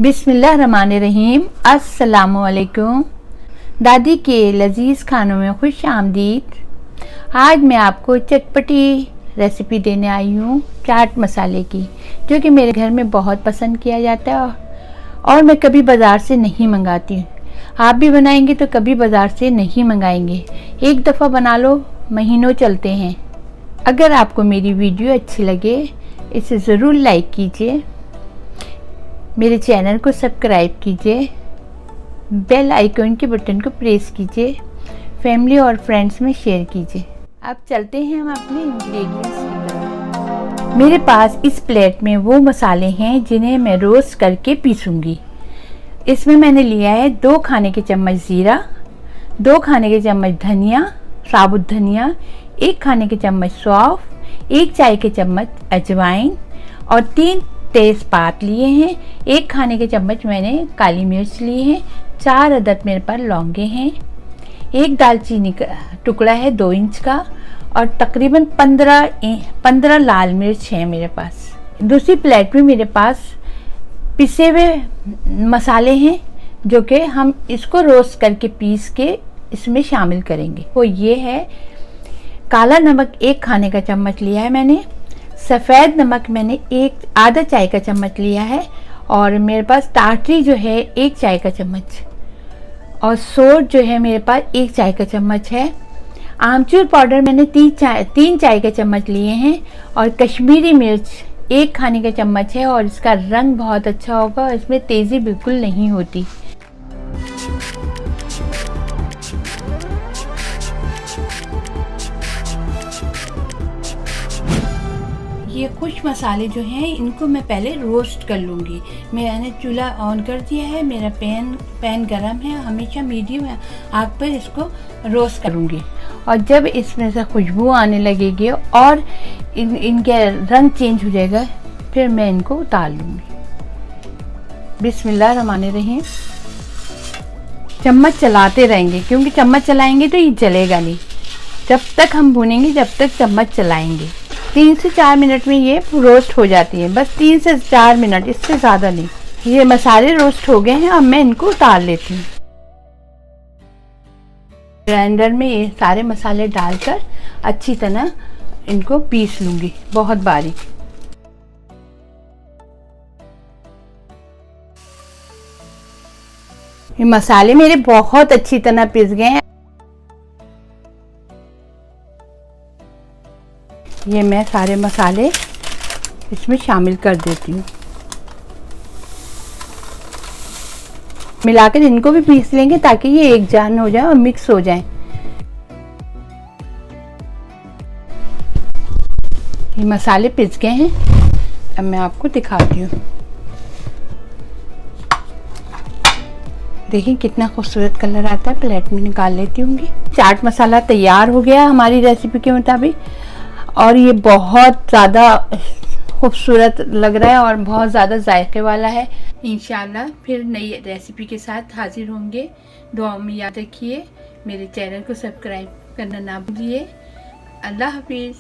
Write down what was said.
बिस्मिल्लाहिर्रहमानिर्रहीम। अस्सलामुअलैकुम। दादी के लजीज़ खानों में खुश आमदीद। आज मैं आपको चटपटी रेसिपी देने आई हूँ चाट मसाले की, जो कि मेरे घर में बहुत पसंद किया जाता है और मैं कभी बाज़ार से नहीं मंगाती हूँ। आप भी बनाएंगे तो कभी बाज़ार से नहीं मंगाएंगे। एक दफ़ा बना लो, महीनों चलते हैं। अगर आपको मेरी वीडियो अच्छी लगे इसे ज़रूर लाइक कीजिए, मेरे चैनल को सब्सक्राइब कीजिए, बेल आइकन के बटन को प्रेस कीजिए, फैमिली और फ्रेंड्स में शेयर कीजिए। अब चलते हैं हम अपने इंग्रेडिएंट्स की तरफ। मेरे पास इस प्लेट में वो मसाले हैं जिन्हें मैं रोस्ट करके पीसूंगी। इसमें मैंने लिया है 2 खाने के चम्मच जीरा, 2 खाने के चम्मच धनिया, साबुत धनिया, 1 खाने के चम्मच सौंफ, 1 चाय के चम्मच अजवाइन और 3 तेज पात लिए हैं। 1 खाने के चम्मच मैंने काली मिर्च लिए हैं। 4 अदद मेरे पास लौंगे हैं। 1 दालचीनी का टुकड़ा है 2 इंच का और तकरीबन 15 लाल मिर्च है मेरे पास। दूसरी प्लेट में मेरे पास पिसे हुए मसाले हैं, जो कि हम इसको रोस्ट करके पीस के इसमें शामिल करेंगे। वो ये है काला नमक 1 खाने का चम्मच लिया है मैंने। सफ़ेद नमक मैंने आधा चाय का चम्मच लिया है और मेरे पास टाटरी जो है 1 चाय का चम्मच और सोट जो है मेरे पास 1 चाय का चम्मच है। आमचूर पाउडर मैंने 3 चाय के चम्मच लिए हैं और कश्मीरी मिर्च 1 खाने का चम्मच है और इसका रंग बहुत अच्छा होगा और इसमें तेज़ी बिल्कुल नहीं होती। ये कुछ मसाले जो हैं इनको मैं पहले रोस्ट कर लूँगी। मैंने चूल्हा ऑन कर दिया है, मेरा पैन गरम है। हमेशा मीडियम आग पर इसको रोस्ट करूँगी और जब इसमें से खुशबू आने लगेगी और इनके रंग चेंज हो जाएगा, फिर मैं इनको उतार लूँगी। बिस्मिल्लाहिर्रहमानिर्रहीम। चम्मच चलाते रहेंगे, क्योंकि चम्मच चलाएंगे तो ये जलेगा नहीं। जब तक हम भूनेंगे जब तक चम्मच चलाएंगे। 3 से 4 मिनट में ये रोस्ट हो जाती है, बस 3 से 4 मिनट, इससे ज़्यादा नहीं। ये मसाले रोस्ट हो गए हैं, अब मैं इनको उतार लेती हूँ। ग्राइंडर में ये सारे मसाले डालकर अच्छी तरह इनको पीस लूँगी, बहुत बारीक। ये मसाले मेरे बहुत अच्छी तरह पिस गए हैं। ये मैं सारे मसाले इसमें शामिल कर देती हूँ। मिलाकर इनको भी पीस लेंगे ताकि ये एक जान हो जाए और मिक्स हो जाए। ये मसाले पिस गए हैं, अब मैं आपको दिखाती हूँ। देखिए कितना खूबसूरत कलर आता है। प्लेट में निकाल लेती हूँगी। चाट मसाला तैयार हो गया हमारी रेसिपी के मुताबिक और ये बहुत ज़्यादा खूबसूरत लग रहा है और बहुत ज़्यादा जायके वाला है। इंशाल्लाह फिर नई रेसिपी के साथ हाजिर होंगे। दुआ में याद रखिए, मेरे चैनल को सब्सक्राइब करना ना भूलिए। अल्लाह हाफिज़।